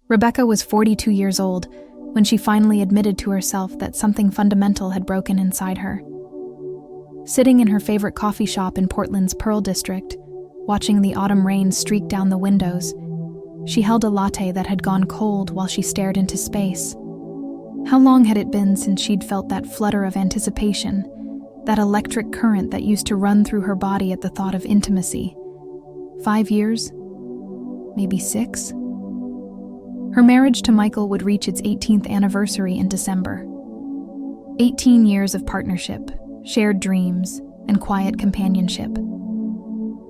Rebecca was 42 years old when she finally admitted to herself that something fundamental had broken inside her. Sitting in her favorite coffee shop in Portland's Pearl District, watching the autumn rain streak down the windows, she held a latte that had gone cold while she stared into space. How long had it been since she'd felt that flutter of anticipation, that electric current that used to run through her body at the thought of intimacy? 5 years? Maybe 6? Her marriage to Michael would reach its 18th anniversary in December. 18 years of partnership, shared dreams, and quiet companionship.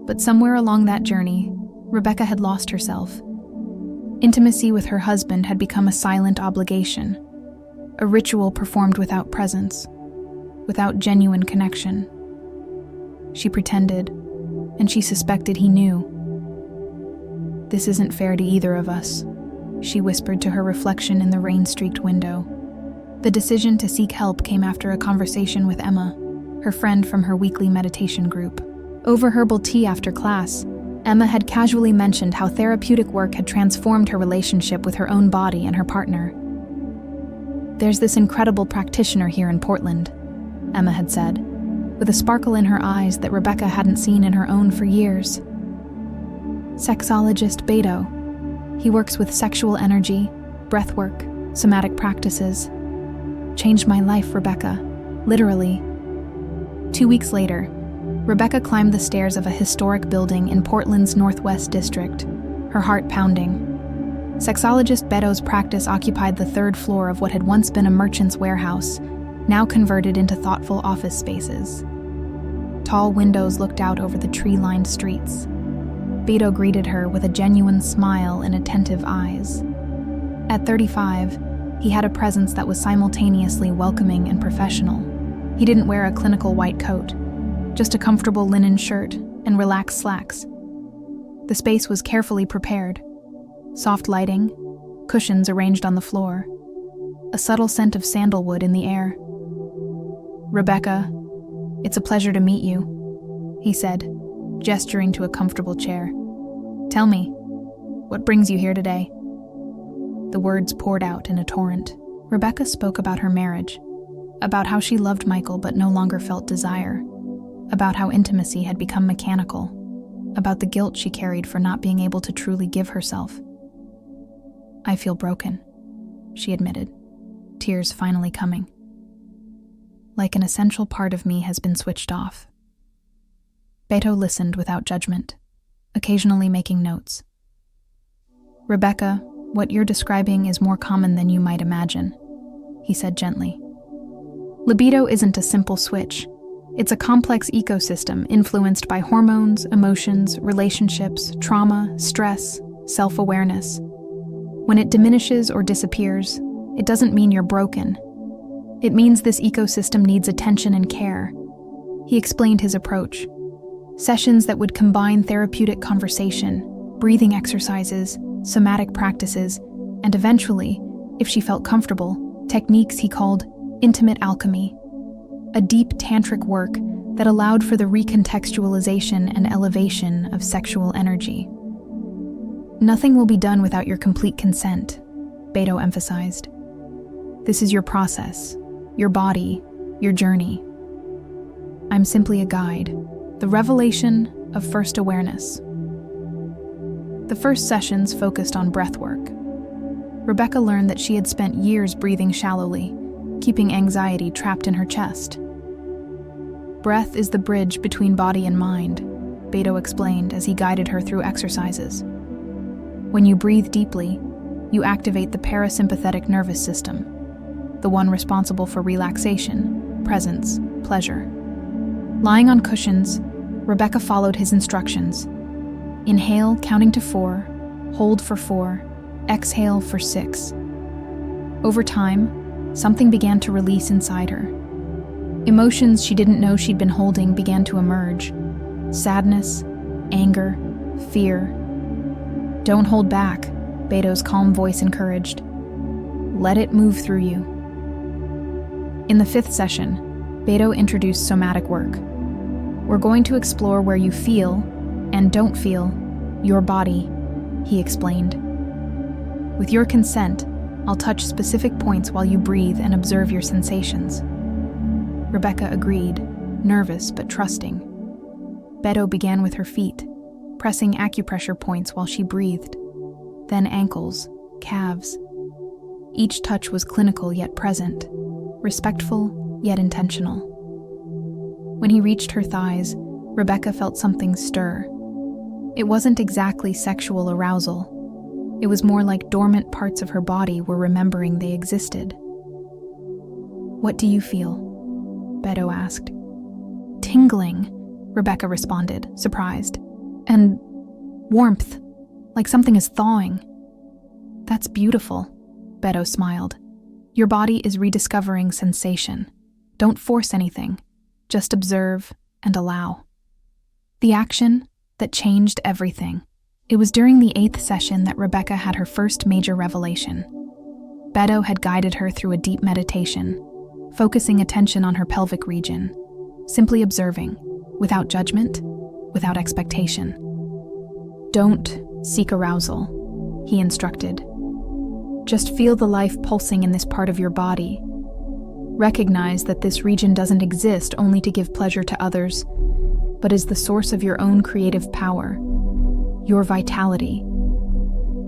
But somewhere along that journey, Rebecca had lost herself. Intimacy with her husband had become a silent obligation, a ritual performed without presence, without genuine connection. She pretended, and she suspected he knew. "This isn't fair to either of us," she whispered to her reflection in the rain-streaked window. The decision to seek help came after a conversation with Emma, her friend from her weekly meditation group. Over herbal tea after class, Emma had casually mentioned how therapeutic work had transformed her relationship with her own body and her partner. "There's this incredible practitioner here in Portland," Emma had said, with a sparkle in her eyes that Rebecca hadn't seen in her own for years. "Sexologist Beto. He works with sexual energy, breathwork, somatic practices. Changed my life, Rebecca. Literally." 2 weeks later, Rebecca climbed the stairs of a historic building in Portland's Northwest District, her heart pounding. Sexologist Beto's practice occupied the 3rd floor of what had once been a merchant's warehouse, now converted into thoughtful office spaces. Tall windows looked out over the tree-lined streets. Beto greeted her with a genuine smile and attentive eyes. At 35, he had a presence that was simultaneously welcoming and professional. He didn't wear a clinical white coat, just a comfortable linen shirt and relaxed slacks. The space was carefully prepared. Soft lighting, cushions arranged on the floor, a subtle scent of sandalwood in the air. "Rebecca, it's a pleasure to meet you," he said, gesturing to a comfortable chair. "Tell me, what brings you here today?" The words poured out in a torrent. Rebecca spoke about her marriage, about how she loved Michael but no longer felt desire, about how intimacy had become mechanical, about the guilt she carried for not being able to truly give herself. "I feel broken," she admitted, tears finally coming. "Like an essential part of me has been switched off." Beto listened without judgment, occasionally making notes. "Rebecca, what you're describing is more common than you might imagine," he said gently. "Libido isn't a simple switch. It's a complex ecosystem influenced by hormones, emotions, relationships, trauma, stress, self-awareness. When it diminishes or disappears, it doesn't mean you're broken. It means this ecosystem needs attention and care." He explained his approach. Sessions that would combine therapeutic conversation, breathing exercises, somatic practices, and eventually, if she felt comfortable, techniques he called intimate alchemy, a deep tantric work that allowed for the recontextualization and elevation of sexual energy. "Nothing will be done without your complete consent," Beto emphasized. "This is your process, your body, your journey. I'm simply a guide, the revelation of first awareness." The first sessions focused on breathwork. Rebecca learned that she had spent years breathing shallowly, keeping anxiety trapped in her chest. "Breath is the bridge between body and mind," Beto explained as he guided her through exercises. "When you breathe deeply, you activate the parasympathetic nervous system, the one responsible for relaxation, presence, pleasure." Lying on cushions, Rebecca followed his instructions. Inhale, counting to 4, hold for 4, exhale for 6. Over time, something began to release inside her. Emotions she didn't know she'd been holding began to emerge. Sadness, anger, fear. "Don't hold back," Beto's calm voice encouraged. "Let it move through you." In the 5th session, Beto introduced somatic work. "We're going to explore where you feel, and don't feel, your body," he explained. With your consent, I'll touch specific points while you breathe and observe your sensations." Rebecca agreed, nervous but trusting. Beto began with her feet, pressing acupressure points while she breathed, then ankles, calves. Each touch was clinical yet present, respectful yet intentional. When he reached her thighs, Rebecca felt something stir. It wasn't exactly sexual arousal. It was more like dormant parts of her body were remembering they existed. "What do you feel?" Beto asked. "Tingling," Rebecca responded, surprised. "And warmth, like something is thawing." "That's beautiful," Beto smiled. "Your body is rediscovering sensation. Don't force anything. Just observe and allow." The action that changed everything. It was during the 8th session that Rebecca had her first major revelation. Beto had guided her through a deep meditation, focusing attention on her pelvic region, simply observing, without judgment, without expectation. "Don't seek arousal," he instructed. "Just feel the life pulsing in this part of your body. Recognize that this region doesn't exist only to give pleasure to others, but is the source of your own creative power, your vitality."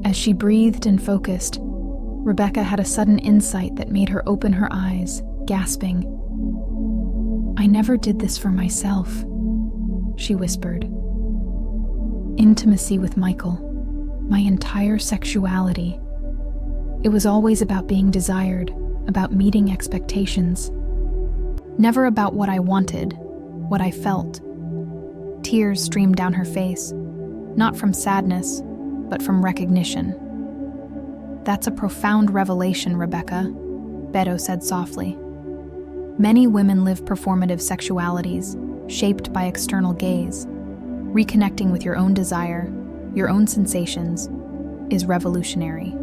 As she breathed and focused, Rebecca had a sudden insight that made her open her eyes, gasping. "I never did this for myself," she whispered. "Intimacy with Michael, my entire sexuality. It was always about being desired, about meeting expectations. Never about what I wanted, what I felt." Tears streamed down her face, not from sadness, but from recognition. "That's a profound revelation, Rebecca," Beto said softly. "Many women live performative sexualities, shaped by external gaze. Reconnecting with your own desire, your own sensations, is revolutionary."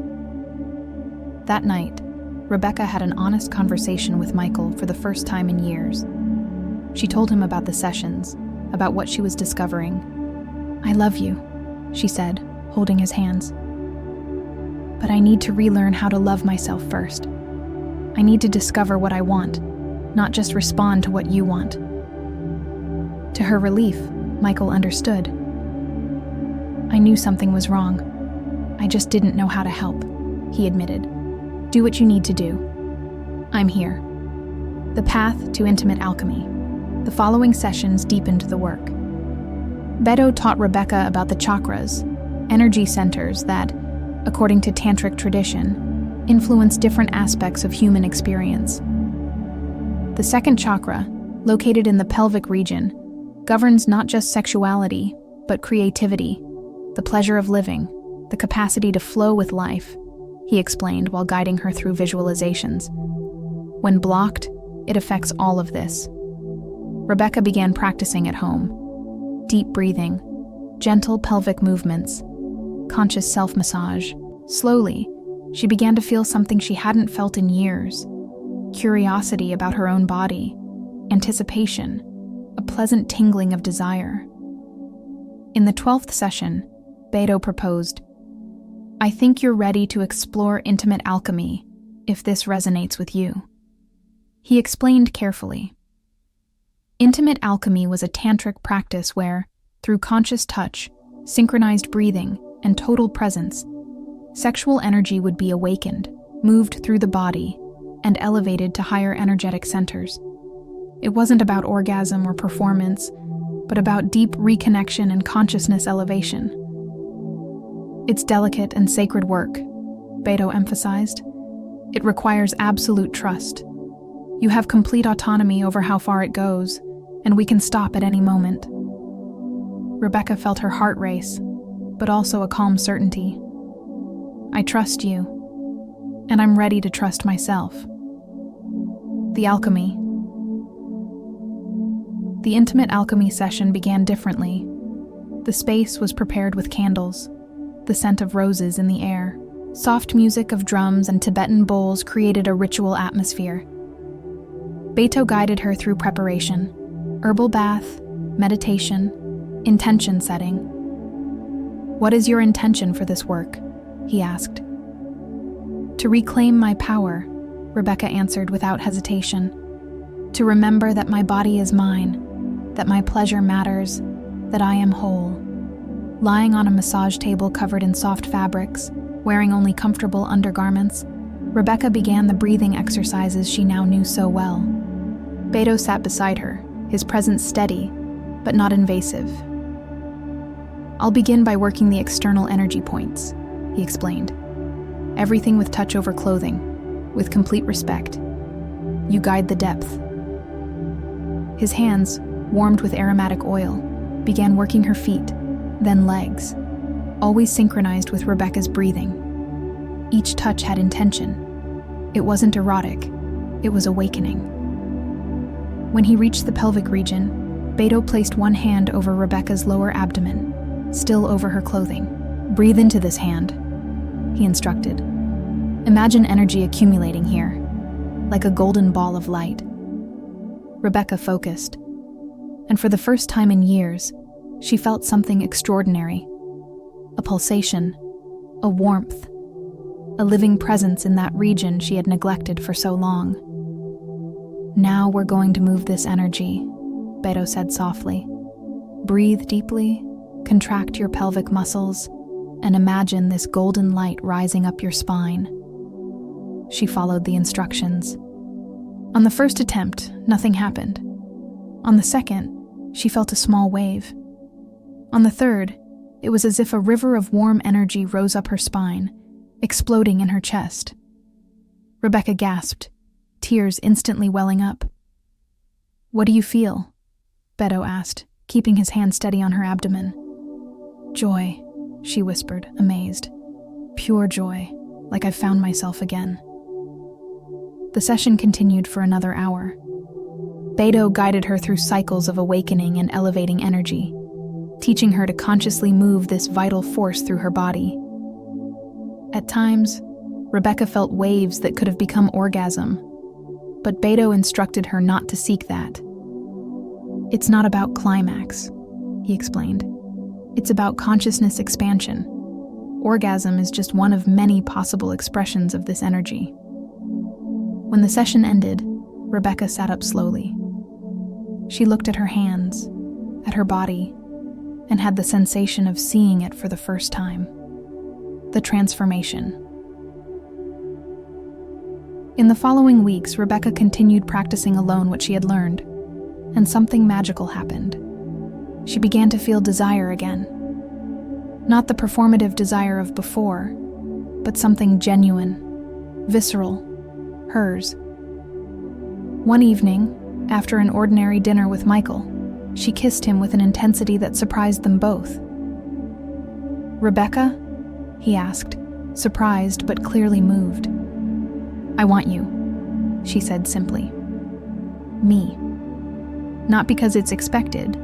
That night, Rebecca had an honest conversation with Michael for the first time in years. She told him about the sessions, about what she was discovering. "I love you," she said, holding his hands. "But I need to relearn how to love myself first. I need to discover what I want, not just respond to what you want." To her relief, Michael understood. "I knew something was wrong. I just didn't know how to help," he admitted. "Do what you need to do. I'm here." The path to intimate alchemy. The following sessions deepened the work. Beto taught Rebecca about the chakras, energy centers that, according to tantric tradition, influence different aspects of human experience. The second chakra, located in the pelvic region, governs not just sexuality, but creativity, the pleasure of living, the capacity to flow with life, he explained while guiding her through visualizations. When blocked, it affects all of this. Rebecca began practicing at home. Deep breathing, gentle pelvic movements, conscious self-massage. Slowly, she began to feel something she hadn't felt in years. Curiosity about her own body, anticipation, a pleasant tingling of desire. In the 12th session, Beto proposed, "I think you're ready to explore intimate alchemy, if this resonates with you." He explained carefully. Intimate alchemy was a tantric practice where, through conscious touch, synchronized breathing, and total presence, sexual energy would be awakened, moved through the body, and elevated to higher energetic centers. It wasn't about orgasm or performance, but about deep reconnection and consciousness elevation. "It's delicate and sacred work," Beto emphasized. "It requires absolute trust. You have complete autonomy over how far it goes, and we can stop at any moment." Rebecca felt her heart race, but also a calm certainty. "I trust you, and I'm ready to trust myself." The alchemy. The intimate alchemy session began differently. The space was prepared with candles, the scent of roses in the air. Soft music of drums and Tibetan bowls created a ritual atmosphere. Beto guided her through preparation, herbal bath, meditation, intention setting. "What is your intention for this work?" he asked. To reclaim my power, Rebecca answered without hesitation. To remember that my body is mine, that my pleasure matters, that I am whole. Lying on a massage table covered in soft fabrics, wearing only comfortable undergarments, Rebecca began the breathing exercises she now knew so well. Beto sat beside her, his presence steady, but not invasive. I'll begin by working the external energy points, he explained. Everything with touch over clothing, with complete respect. You guide the depth. His hands, warmed with aromatic oil, began working her feet, then legs, always synchronized with Rebecca's breathing. Each touch had intention. It wasn't erotic, it was awakening. When he reached the pelvic region, Beto placed one hand over Rebecca's lower abdomen, still over her clothing. Breathe into this hand, he instructed. Imagine energy accumulating here, like a golden ball of light. Rebecca focused, and for the first time in years, she felt something extraordinary. A pulsation, a warmth, a living presence in that region she had neglected for so long. Now we're going to move this energy, Beto said softly. Breathe deeply, contract your pelvic muscles, and imagine this golden light rising up your spine. She followed the instructions. On the first attempt, nothing happened. On the second, she felt a small wave. On the third, it was as if a river of warm energy rose up her spine, exploding in her chest. Rebecca gasped, tears instantly welling up. What do you feel? Beto asked, keeping his hand steady on her abdomen. Joy, she whispered, amazed. Pure joy, like I've found myself again. The session continued for another hour. Beto guided her through cycles of awakening and elevating energy, teaching her to consciously move this vital force through her body. At times, Rebecca felt waves that could have become orgasm, but Beto instructed her not to seek that. It's not about climax, he explained. It's about consciousness expansion. Orgasm is just one of many possible expressions of this energy. When the session ended, Rebecca sat up slowly. She looked at her hands, at her body, and had the sensation of seeing it for the first time. The transformation. In the following weeks, Rebecca continued practicing alone what she had learned, and something magical happened. She began to feel desire again. Not the performative desire of before, but something genuine, visceral, hers. One evening, after an ordinary dinner with Michael, she kissed him with an intensity that surprised them both. Rebecca? He asked, surprised but clearly moved. I want you, she said simply. Me. Not because it's expected,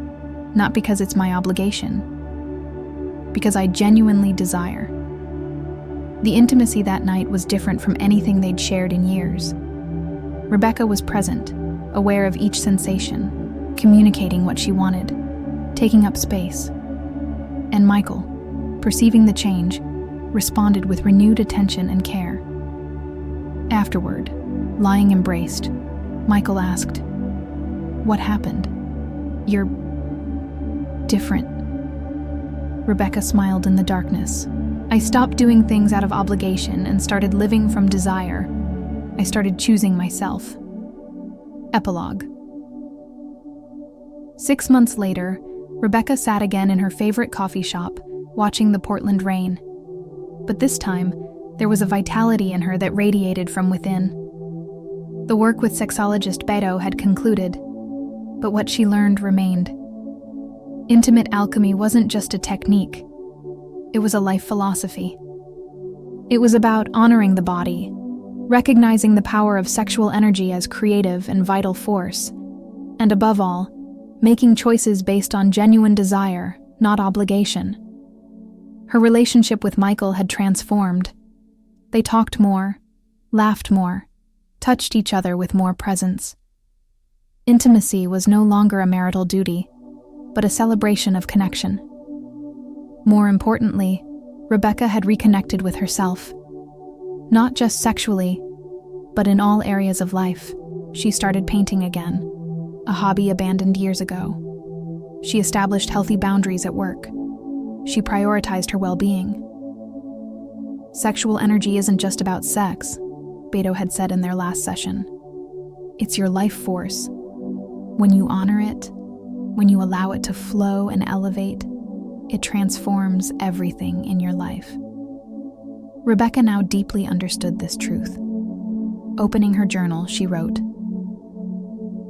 not because it's my obligation, because I genuinely desire. The intimacy that night was different from anything they'd shared in years. Rebecca was present, aware of each sensation, communicating what she wanted, taking up space. And Michael, perceiving the change, responded with renewed attention and care. Afterward, lying embraced, Michael asked, "What happened? You're different." Rebecca smiled in the darkness. I stopped doing things out of obligation and started living from desire. I started choosing myself. Epilogue. 6 months later, Rebecca sat again in her favorite coffee shop, watching the Portland rain. But this time, there was a vitality in her that radiated from within. The work with sexologist Beto had concluded, but what she learned remained. Intimate alchemy wasn't just a technique. It was a life philosophy. It was about honoring the body, recognizing the power of sexual energy as creative and vital force, and above all, making choices based on genuine desire, not obligation. Her relationship with Michael had transformed. They talked more, laughed more, touched each other with more presence. Intimacy was no longer a marital duty, but a celebration of connection. More importantly, Rebecca had reconnected with herself. Not just sexually, but in all areas of life. She started painting again, a hobby abandoned years ago. She established healthy boundaries at work. She prioritized her well-being. Sexual energy isn't just about sex, Beto had said in their last session. It's your life force. When you honor it, when you allow it to flow and elevate, it transforms everything in your life. Rebecca now deeply understood this truth. Opening her journal, she wrote,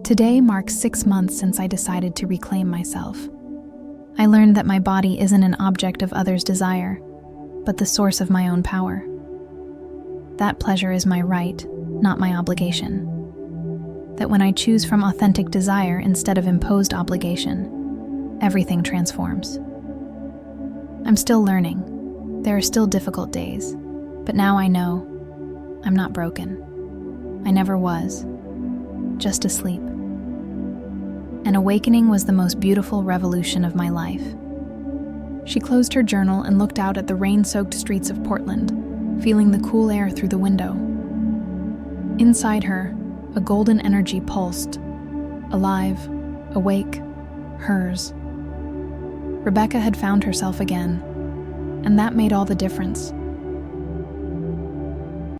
"Today marks 6 months since I decided to reclaim myself. I learned that my body isn't an object of others' desire, but the source of my own power. That pleasure is my right, not my obligation. That when I choose from authentic desire instead of imposed obligation, everything transforms. I'm still learning. There are still difficult days, but now I know I'm not broken. I never was, just asleep. An awakening was the most beautiful revolution of my life." She closed her journal and looked out at the rain-soaked streets of Portland, feeling the cool air through the window. Inside her, a golden energy pulsed, alive, awake, hers. Rebecca had found herself again, and that made all the difference.